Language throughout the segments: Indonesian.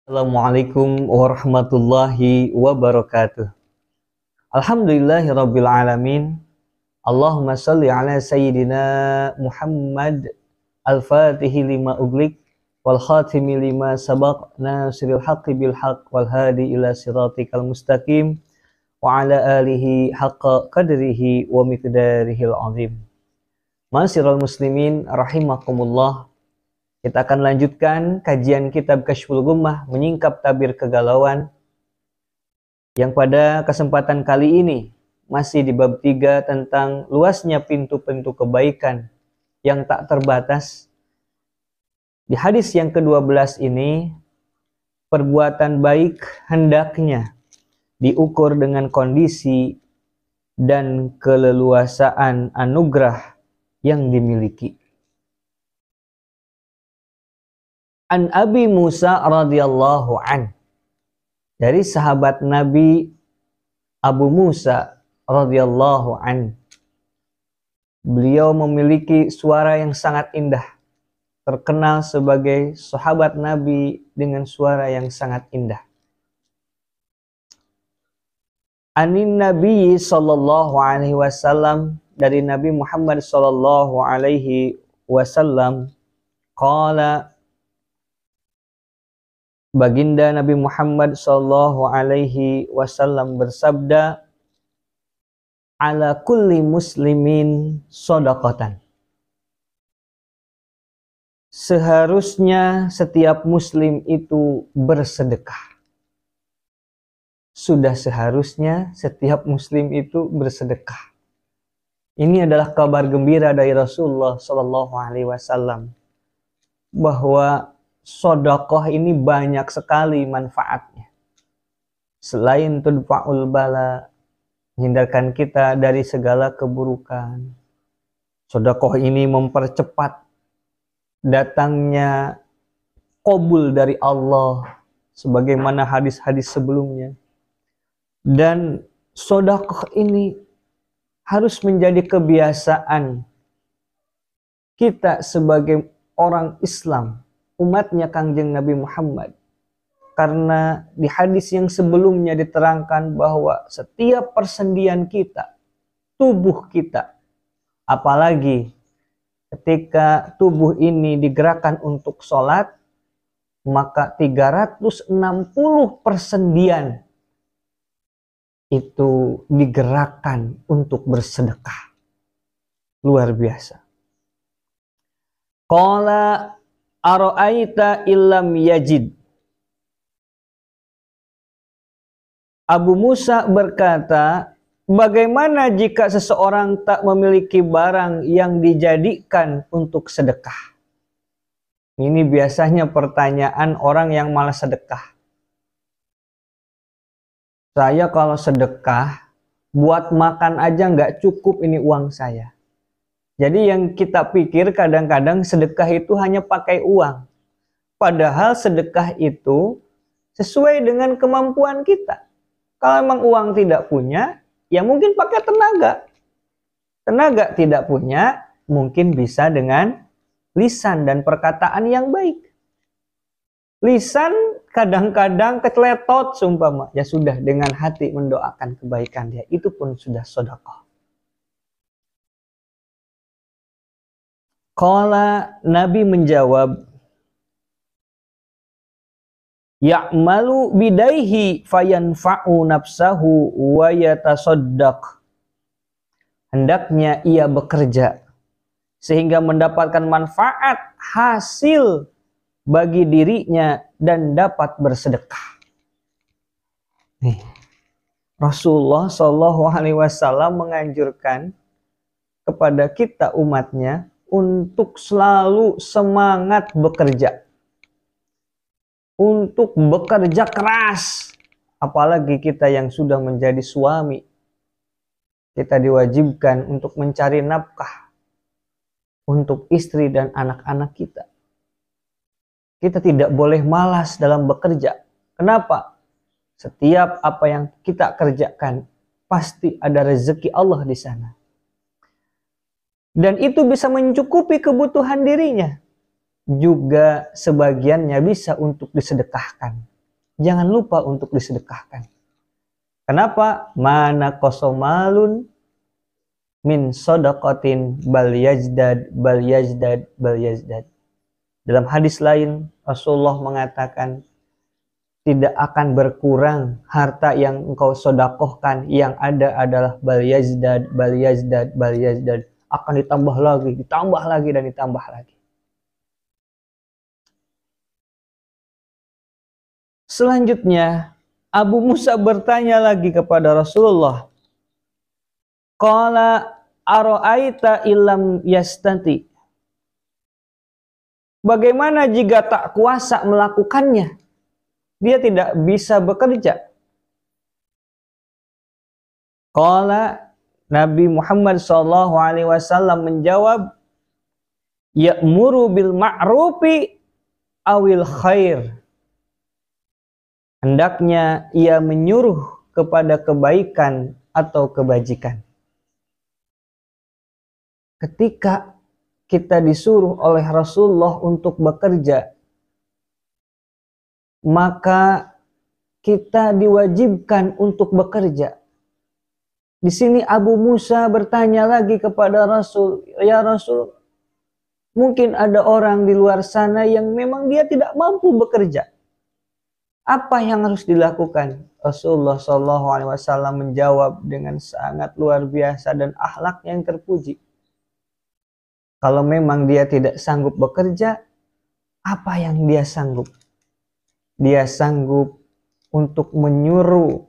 Assalamualaikum warahmatullahi wabarakatuh. Alhamdulillahirabbil alamin. Allahumma shalli ala sayyidina Muhammad al-Fatihi lima ughliq wal khatimi lima sabaq nasiril haqqi bil haqq wal hadi ila siratikal mustaqim wa ala alihi haqqa qadrihi wa miqdarihil azim. Ma'asyiral muslimin rahimakumullah. Kita akan lanjutkan kajian kitab Kasyful Ghummah, menyingkap tabir kegalauan, yang pada kesempatan kali ini masih di bab 3 tentang luasnya pintu-pintu kebaikan yang tak terbatas. Di hadis yang ke-12 ini, perbuatan baik hendaknya diukur dengan kondisi dan keleluasaan anugerah yang dimiliki. An Abi Musa radhiyallahu an, dari sahabat Nabi Abu Musa radhiyallahu an. Beliau memiliki suara yang sangat indah, terkenal sebagai sahabat Nabi dengan suara yang sangat indah. Anin Nabi sallallahu alaihi wasallam, dari Nabi Muhammad sallallahu alaihi wasallam, qala, Baginda Nabi Muhammad sallallahu alaihi wasallam bersabda, ala kulli muslimin shadaqatan. Seharusnya setiap muslim itu bersedekah. Sudah seharusnya setiap muslim itu bersedekah. Ini adalah kabar gembira dari Rasulullah sallallahu alaihi wasallam bahwa sedekah ini banyak sekali manfaatnya. Selain tudfa'ul bala, menghindarkan kita dari segala keburukan, sedekah ini mempercepat datangnya qabul dari Allah, sebagaimana hadis-hadis sebelumnya. Dan sedekah ini harus menjadi kebiasaan kita sebagai orang Islam, umatnya Kangjeng Nabi Muhammad. Karena di hadis yang sebelumnya diterangkan bahwa setiap persendian kita, tubuh kita, apalagi ketika tubuh ini digerakkan untuk sholat, maka 360 persendian itu digerakkan untuk bersedekah. Luar biasa. Qala ara'aita illam yajid. Abu Musa berkata, bagaimana jika seseorang tak memiliki barang yang dijadikan untuk sedekah? Ini biasanya pertanyaan orang yang malas sedekah. Saya kalau sedekah, buat makan aja nggak cukup ini uang saya. Jadi yang kita pikir kadang-kadang sedekah itu hanya pakai uang. Padahal sedekah itu sesuai dengan kemampuan kita. Kalau memang uang tidak punya, ya mungkin pakai tenaga. Tenaga tidak punya, mungkin bisa dengan lisan dan perkataan yang baik. Lisan kadang-kadang keceletot seumpama, ya sudah dengan hati mendoakan kebaikan dia, itu pun sudah sedekah. Qala, Nabi menjawab, ya'malu bidaihi fayanfa'u nafsahu wa yatasaddaq. Hendaknya ia bekerja sehingga mendapatkan manfaat hasil bagi dirinya dan dapat bersedekah. Nih, Rasulullah Shallallahu alaihi wasallam menganjurkan kepada kita umatnya untuk selalu semangat bekerja, untuk bekerja keras. Apalagi kita yang sudah menjadi suami, kita diwajibkan untuk mencari nafkah untuk istri dan anak-anak kita. Kita tidak boleh malas dalam bekerja. Kenapa? Setiap apa yang kita kerjakan pasti ada rezeki Allah di sana. Dan itu bisa mencukupi kebutuhan dirinya. Juga sebagiannya bisa untuk disedekahkan. jangan lupa untuk disedekahkan. Kenapa? Mana kosomalun min sodakotin bal yazdad bal yazdad bal yazdad. Dalam hadis lain Rasulullah mengatakan, tidak akan berkurang harta yang engkau sodakohkan, yang ada adalah bal yazdad bal yazdad bal yazdad, akan ditambah lagi dan ditambah lagi. Selanjutnya Abu Musa bertanya lagi kepada Rasulullah, qala ara'aita illam yastanti, bagaimana jika tak kuasa melakukannya? Dia tidak bisa bekerja. Qala, Nabi Muhammad SAW menjawab, ya'muru bil ma'rufi awil khair. Hendaknya ia menyuruh kepada kebaikan atau kebajikan. Ketika kita disuruh oleh Rasulullah untuk bekerja, maka kita diwajibkan untuk bekerja. Di sini Abu Musa bertanya lagi kepada Rasul, ya Rasul, mungkin ada orang di luar sana yang memang dia tidak mampu bekerja. Apa yang harus dilakukan? Rasulullah SAW menjawab dengan sangat luar biasa dan akhlak yang terpuji. Kalau memang dia tidak sanggup bekerja, apa yang dia sanggup? Dia sanggup untuk menyuruh,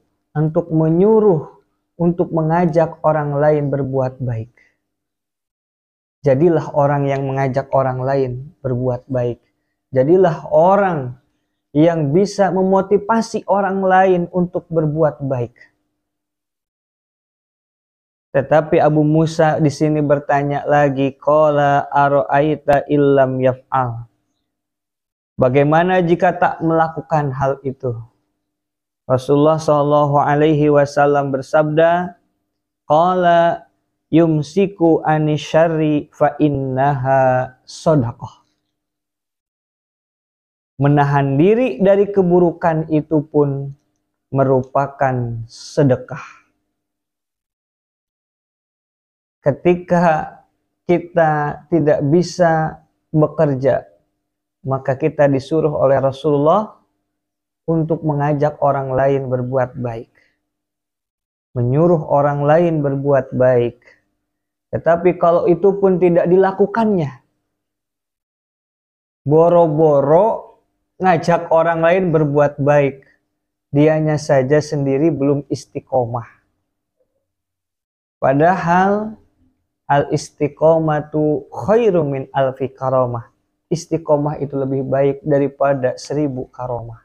untuk mengajak orang lain berbuat baik. Jadilah orang yang mengajak orang lain berbuat baik. Jadilah orang yang bisa memotivasi orang lain untuk berbuat baik. Tetapi Abu Musa di sini bertanya lagi, qala ara'aita illam yaf'al. Bagaimana jika tak melakukan hal itu? Rasulullah SAW bersabda, qala yumsiku anisyarri fa innaha shadaqah. Menahan diri dari keburukan itu pun merupakan sedekah. Ketika kita tidak bisa bekerja, maka kita disuruh oleh Rasulullah untuk mengajak orang lain berbuat baik. Menyuruh orang lain berbuat baik. Tetapi kalau itu pun tidak dilakukannya, boro-boro ngajak orang lain berbuat baik, dianya saja sendiri belum istiqomah. Padahal al-istiqomatu khairu min alfi karomah. Istiqomah itu lebih baik daripada 1000 karomah.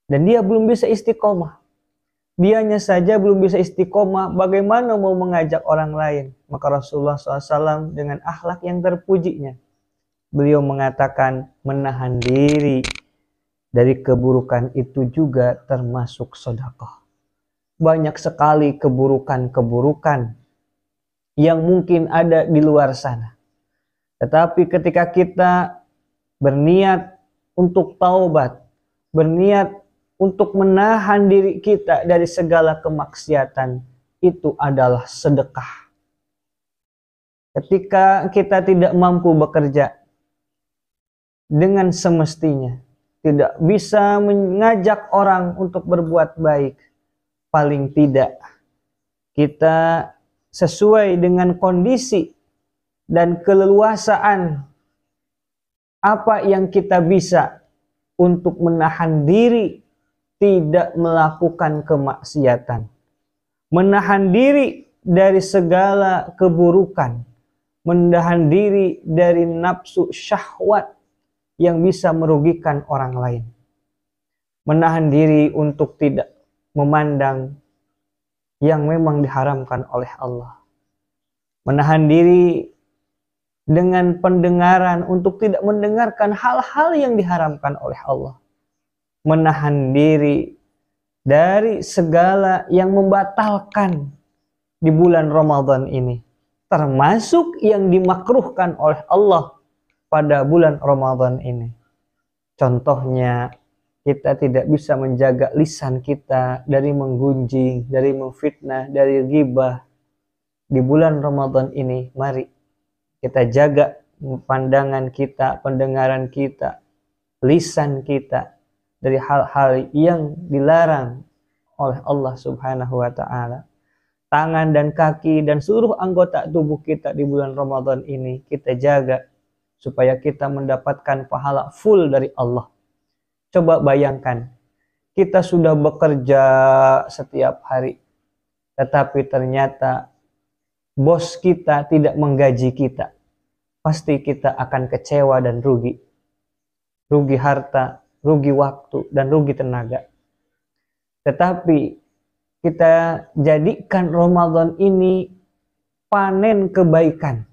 Dan dia belum bisa istiqomah. Dianya saja belum bisa istiqomah, bagaimana mau mengajak orang lain? Maka Rasulullah SAW dengan akhlak yang terpujinya, beliau mengatakan menahan diri dari keburukan itu juga termasuk sedekah. Banyak sekali keburukan-keburukan yang mungkin ada di luar sana. Tetapi ketika kita berniat untuk taubat, berniat untuk menahan diri kita dari segala kemaksiatan, itu adalah sedekah. Ketika kita tidak mampu bekerja dengan semestinya, tidak bisa mengajak orang untuk berbuat baik, paling tidak kita sesuai dengan kondisi dan keleluasaan apa yang kita bisa untuk menahan diri tidak melakukan kemaksiatan, menahan diri dari segala keburukan, menahan diri dari nafsu syahwat yang bisa merugikan orang lain, menahan diri untuk tidak memandang yang memang diharamkan oleh Allah, menahan diri dengan pendengaran untuk tidak mendengarkan hal-hal yang diharamkan oleh Allah, menahan diri dari segala yang membatalkan di bulan Ramadan ini, termasuk yang dimakruhkan oleh Allah pada bulan Ramadan ini. Contohnya kita tidak bisa menjaga lisan kita dari menggunjing, dari memfitnah, dari ghibah di bulan Ramadan ini, mari kita jaga pandangan kita, pendengaran kita, lisan kita dari hal-hal yang dilarang oleh Allah Subhanahu wa taala. Tangan dan kaki dan seluruh anggota tubuh kita di bulan Ramadan ini kita jaga supaya kita mendapatkan pahala full dari Allah. Coba bayangkan, kita sudah bekerja setiap hari, tetapi ternyata bos kita tidak menggaji kita. Pasti kita akan kecewa dan rugi. Rugi harta, rugi waktu, dan rugi tenaga. Tetapi kita jadikan Ramadan ini panen kebaikan,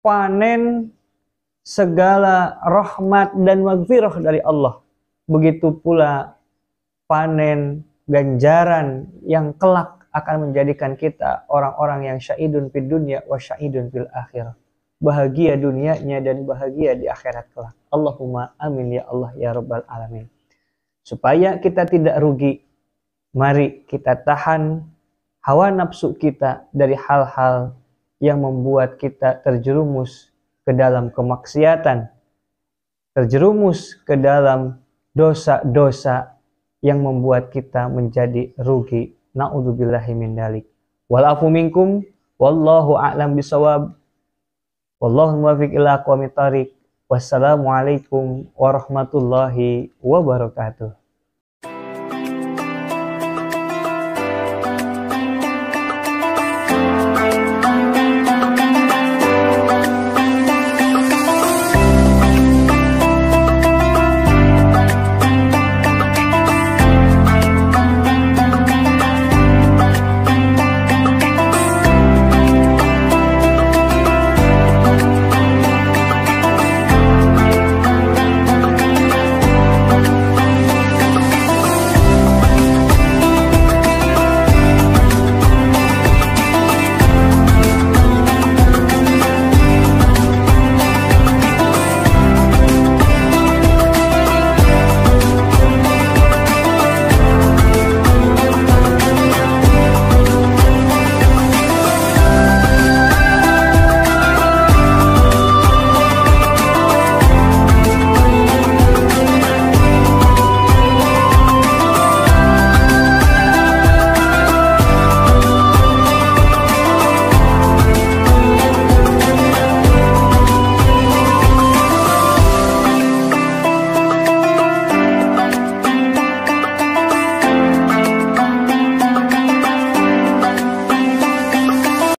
panen segala rahmat dan maghfirah dari Allah. Begitu pula panen ganjaran yang kelak akan menjadikan kita orang-orang yang syahidun fid dunya wa syahidun fil akhirah. Bahagia dunianya dan bahagia di akhirat kelak. Allahumma amin ya Allah ya rabbal alamin. Supaya kita tidak rugi, mari kita tahan hawa nafsu kita dari hal-hal yang membuat kita terjerumus ke dalam kemaksiatan, terjerumus ke dalam dosa-dosa yang membuat kita menjadi rugi. Na'udzubillahi min dzalik. Wal afu minkum wallahu a'lam bisawab. Wallahu muwaffiq ila aqwamit thoriq. Wassalamualaikum warahmatullahi wabarakatuh.